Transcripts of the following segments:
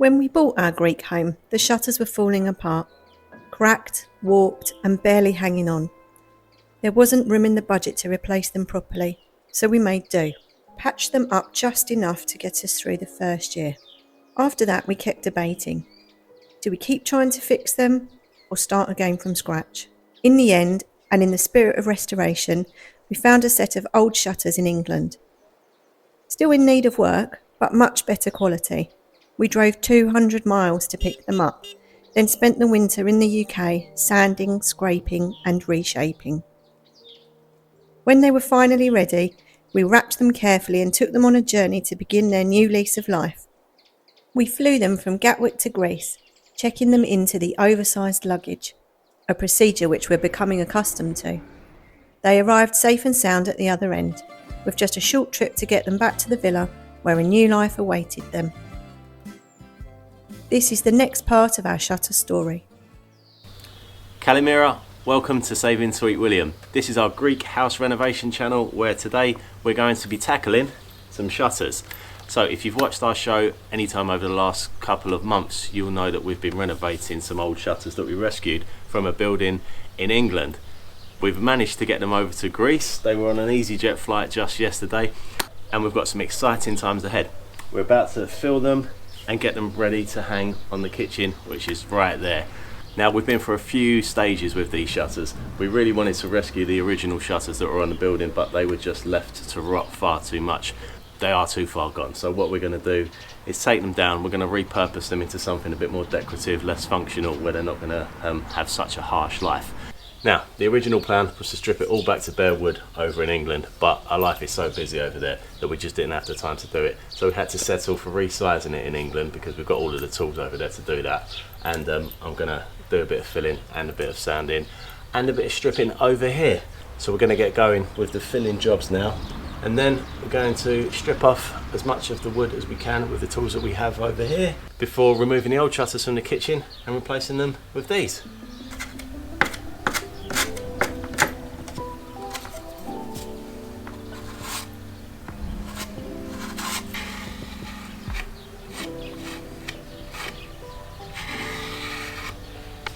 When we bought our Greek home, the shutters were falling apart, cracked, warped and barely hanging on. There wasn't room in the budget to replace them properly, so we made do. Patched them up just enough to get us through the first year. After that, we kept debating. Do we keep trying to fix them or start again from scratch? In the end, and in the spirit of restoration, we found a set of old shutters in England. Still in need of work, but much better quality. We drove 200 miles to pick them up, then spent the winter in the UK sanding, scraping and reshaping. When they were finally ready, we wrapped them carefully and took them on a journey to begin their new lease of life. We flew them from Gatwick to Greece, checking them into the oversized luggage, a procedure which we're becoming accustomed to. They arrived safe and sound at the other end, with just a short trip to get them back to the villa where a new life awaited them. This is the next part of our shutter story. Kalimera, welcome to Saving Sweet William. This is our Greek house renovation channel where today we're going to be tackling some shutters. So if you've watched our show anytime over the last couple of months, you'll know that we've been renovating some old shutters that we rescued from a building in England. We've managed to get them over to Greece. They were on an EasyJet flight just yesterday and we've got some exciting times ahead. We're about to fill them and get them ready to hang on the kitchen, which is right there. Now, we've been for a few stages with these shutters. We really wanted to rescue the original shutters that were on the building, but they were just left to rot far too much. They are too far gone. So what we're going to do is take them down. We're going to repurpose them into something a bit more decorative, less functional, where they're not going to have such a harsh life. Now, the original plan was to strip it all back to bare wood over in England, but our life is so busy over there that we just didn't have the time to do it. So we had to settle for resizing it in England because we've got all of the tools over there to do that. And I'm going to do a bit of filling and a bit of sanding and a bit of stripping over here. So we're going to get going with the filling jobs now. And then we're going to strip off as much of the wood as we can with the tools that we have over here before removing the old shutters from the kitchen and replacing them with these.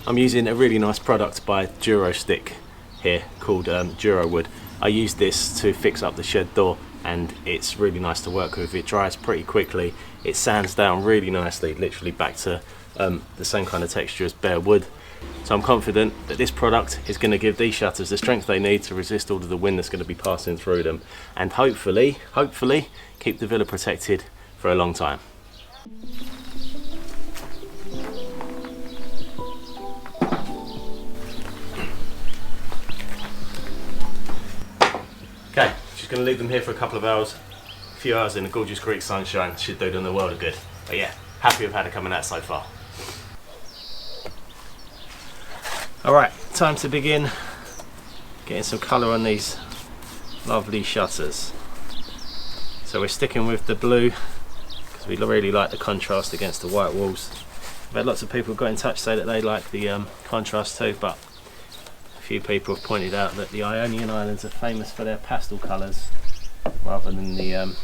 I'm using a really nice product by Durostick here called Durowood. I use this to fix up the shed door and it's really nice to work with. It dries pretty quickly, it sands down really nicely, literally back to the same kind of texture as bare wood. So I'm confident that this product is going to give these shutters the strength they need to resist all of the wind that's going to be passing through them and hopefully keep the villa protected for a long time. Okay, just going to leave them here for a couple of hours. A few hours in the gorgeous Greek sunshine should do them the world of good. But yeah, happy with how they're coming out so far. Alright, time to begin getting some colour on these lovely shutters. So we're sticking with the blue because we really like the contrast against the white walls. I've had lots of people got in touch say that they like the contrast too, but a few people have pointed out that the Ionian Islands are famous for their pastel colours rather than the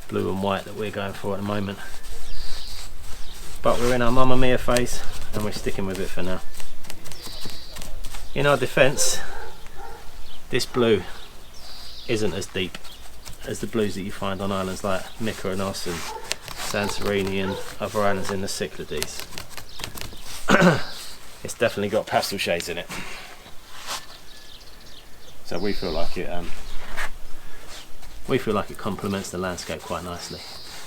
blue and white that we're going for at the moment. But we're in our Mamma Mia phase and we're sticking with it for now. In our defence, this blue isn't as deep as the blues that you find on islands like Mykonos and Santorini and other islands in the Cyclades. It's definitely got pastel shades in it, so we feel like it complements the landscape quite nicely,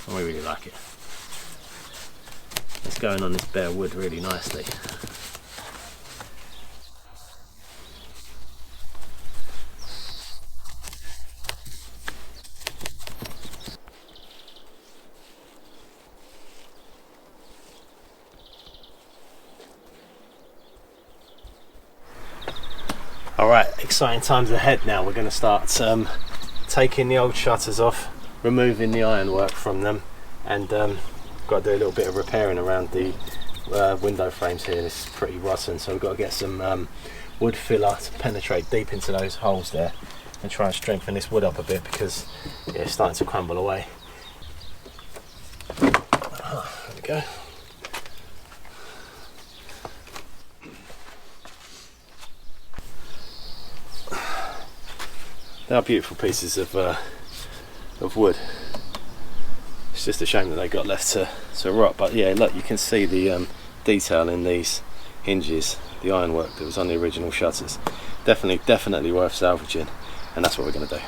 and we really like it. It's going on this bare wood really nicely. Alright, exciting times ahead now. We're going to start taking the old shutters off, removing the ironwork from them, and got to do a little bit of repairing around the window frames here. This is pretty rotten, so we've got to get some wood filler to penetrate deep into those holes there and try and strengthen this wood up a bit because it's starting to crumble away. There we go. They are beautiful pieces of wood. It's just a shame that they got left to rot, but yeah, look, you can see the detail in these hinges, the ironwork that was on the original shutters. Definitely worth salvaging, and that's what we're going to do.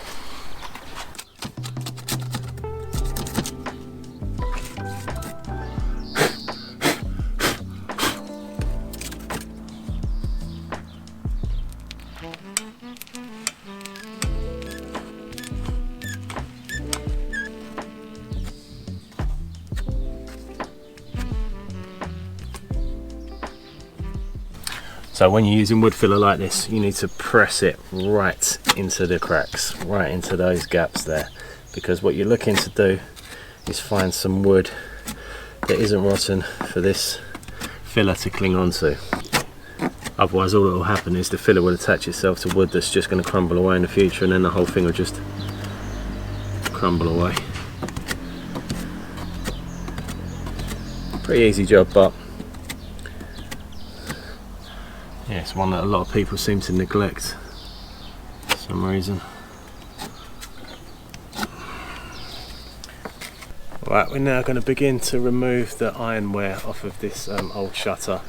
So when you're using wood filler like this, you need to press it right into the cracks, right into those gaps there, because what you're looking to do is find some wood that isn't rotten for this filler to cling onto. Otherwise all that will happen is the filler will attach itself to wood that's just going to crumble away in the future, and then the whole thing will just crumble away. Pretty easy job, but yeah, it's one that a lot of people seem to neglect for some reason. Right, we're now going to begin to remove the ironware off of this old shutter.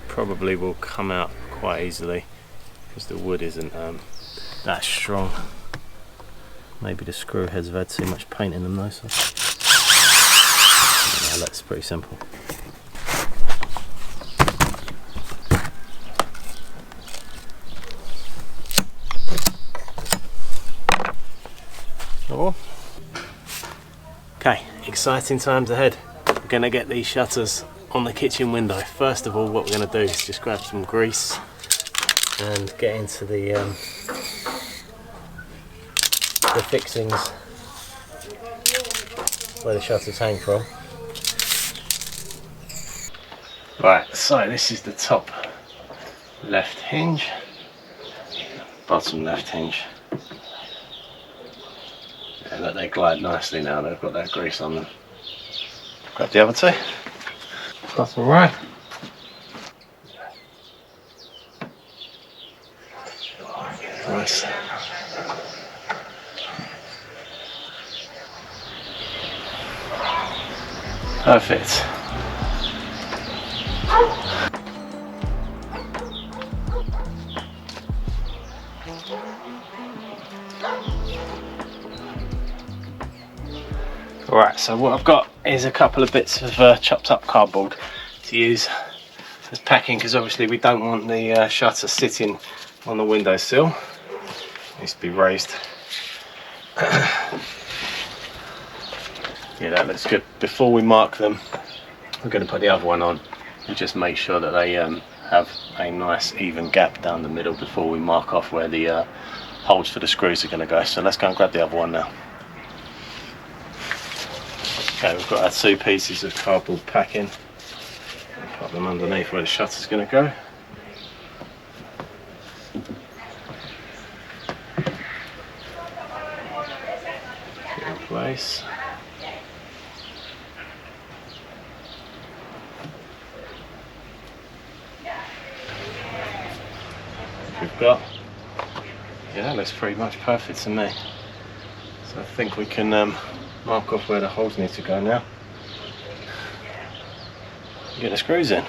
Probably will come out quite easily because the wood isn't that strong. Maybe the screw heads have had too much paint in them though, so no, that's pretty simple. Okay, exciting times ahead. We're going to get these shutters on the kitchen window. First of all, what we're going to do is just grab some grease and get into the fixings where the shutters hang from. Right, so this is the top left hinge, bottom left hinge. Yeah, look, they glide nicely now, they've got that grease on them. Grab the other two. That's alright. Nice. Perfect. Alright, so what I've got is a couple of bits of chopped up cardboard to use as packing, because obviously we don't want the shutter sitting on the windowsill. It needs to be raised. Yeah, that looks good. Before we mark them, we're going to put the other one on and just make sure that they have a nice even gap down the middle before we mark off where the holes for the screws are going to go. So let's go and grab the other one now. Okay, we've got our two pieces of cardboard packing. Put them underneath where the shutter's going to go. Get it in place. We've got, yeah, that looks pretty much perfect to me. So I think we can mark off where the holes need to go now. Get the screws in.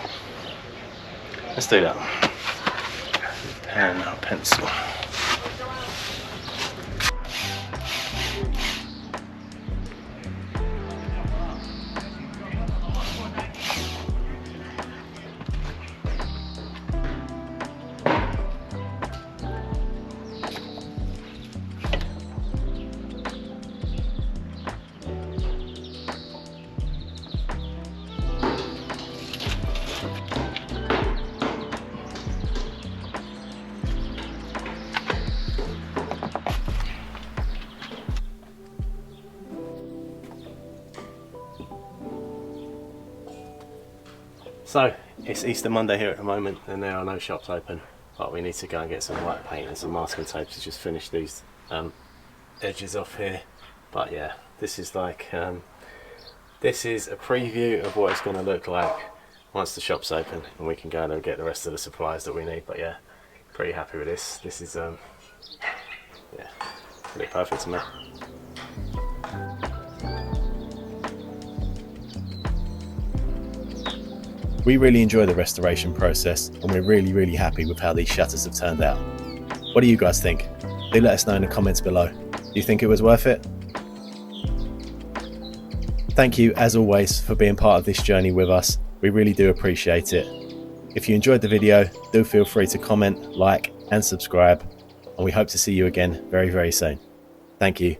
Let's do that. Pen or pencil. So, it's Easter Monday here at the moment and there are no shops open, but we need to go and get some white paint and some masking tape to just finish these edges off here. But yeah, this is like This is a preview of what it's going to look like once the shop's open and we can go and get the rest of the supplies that we need. But yeah, pretty happy with this. This is yeah, pretty perfect to me. We really enjoy the restoration process and we're really happy with how these shutters have turned out. What do you guys think? Do let us know in the comments below. Do you think it was worth it? Thank you as always for being part of this journey with us. We really do appreciate it. If you enjoyed the video, do feel free to comment, like and subscribe, and we hope to see you again very soon. Thank you.